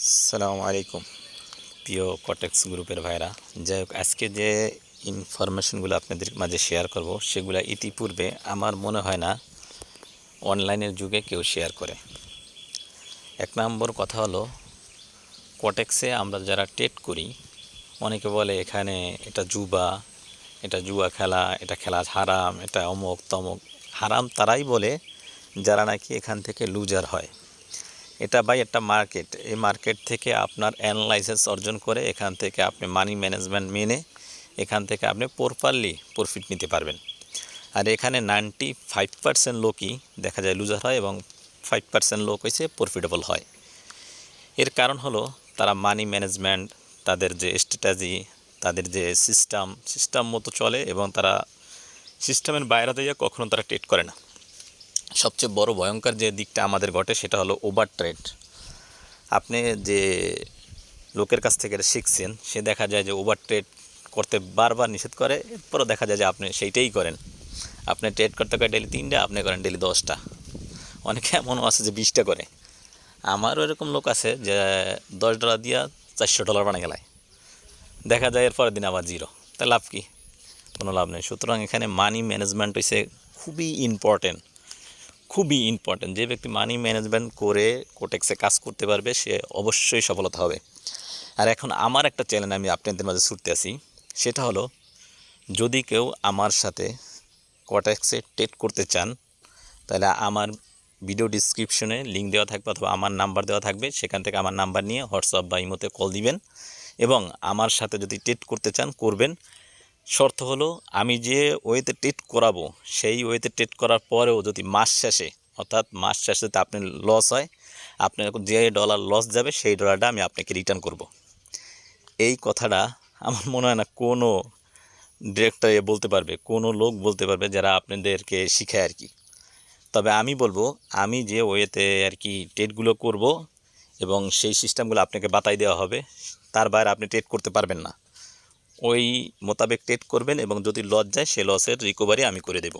আসসালামু আলাইকুম প্রিয় কটেক্স গ্রুপের ভাইরা। যাই হোক, আজকে যে ইনফরমেশনগুলো আপনাদের মাঝে শেয়ার করব সেগুলো ইতিপূর্বে আমার মনে হয় না অনলাইনের যুগে কেউ শেয়ার করে। এক নম্বর কথা হলো, কটেক্সে আমরা যারা ট্রেড করি, অনেকে বলে এখানে এটা জুয়া খেলা, এটা খেলা হারাম, এটা অমুক তমুক। হারাম তারাই বলে যারা নাকি এখান থেকে লুজার হয়। এটা ভাই একটা মার্কেট। এই মার্কেট থেকে আপনার অ্যানালাইসিস অর্জন করে এখান থেকে আপনি মানি ম্যানেজমেন্ট মেনে এখান থেকে আপনি প্রপারলি প্রফিট নিতে পারবেন। আর এখানে 95% লোকই দেখা যায় লুজার হয় এবং 5% লোক হয়েছে প্রফিটেবল হয়। এর কারণ হলো তারা মানি ম্যানেজমেন্ট, তাদের যে স্ট্র্যাটেজি, তাদের যে সিস্টেম মতো চলে এবং তারা সিস্টেমের বাইরে দিয়ে কখনো তারা ট্রেড করে না। সবচেয়ে বড় ভয়ঙ্কর যে দিকটা আমাদের ঘটে সেটা হলো ওভার ট্রেড। আপনি যে লোকের কাছ থেকে এটা শিখছেন, সে দেখা যায় যে ওভার ট্রেড করতে বারবার নিষেধ করে, এরপরও দেখা যায় যে আপনি সেইটাই করেন। আপনি ট্রেড করতে করেন ডেলি 3টা, আপনি করেন ডেলি 10টা। অনেকে এমনও আছে যে 20টা করে। আমারও এরকম লোক আছে যে $10 দিয়া $400 বানিয়ে গেলায়, দেখা যায় এর পরের দিন আবার জিরো। তা লাভ কি? কোনো লাভ নেই। সুতরাং এখানে মানি ম্যানেজমেন্ট হচ্ছে খুবই ইম্পর্টেন্ট। যে ব্যক্তি মানি ম্যানেজমেন্ট করে কোটেক্সে কাজ করতে পারবে সে অবশ্যই সফলতা হবে। আর এখন আমার একটা চ্যালেঞ্জ আমি আপনাদের মাঝে ছুটতে আসি, সেটা হলো, যদি কেউ আমার সাথে কোটেক্সে ট্রেড করতে চান, তাহলে আমার ভিডিও ডিসক্রিপশনে লিঙ্ক দেওয়া থাকবে অথবা আমার নাম্বার দেওয়া থাকবে। সেখান থেকে আমার নাম্বার নিয়ে হোয়াটসঅ্যাপ বা ইমোতে কল দিবেন এবং আমার সাথে যদি ট্রেড করতে চান করবেন। শর্ত হলো, আমি যে ওয়েতে ট্রেড করাবো সেই ওয়েতে ট্রেড করার পরেও যদি মাস শেষে যদি আপনার লস হয়, আপনার যে ডলার লস যাবে সেই ডলারটা আমি আপনাকে রিটার্ন করব। এই কথাটা আমার মনে হয় না কোনো ডিরেক্টর বলতে পারবে, কোনো লোক বলতে পারবে যারা আপনাদেরকে শিখায় আর কি। তবে আমি বলবো, আমি যে ওয়েতে আর কি ট্রেডগুলো করব এবং সেই সিস্টেমগুলো আপনাকে বাতাই দেওয়া হবে, তার বাইরে আপনি ট্রেড করতে পারবেন না। ওই মোতাবেক ট্রেড করবেন এবং যদি লস যায় সে লসের রিকভারি আমি করে দেব।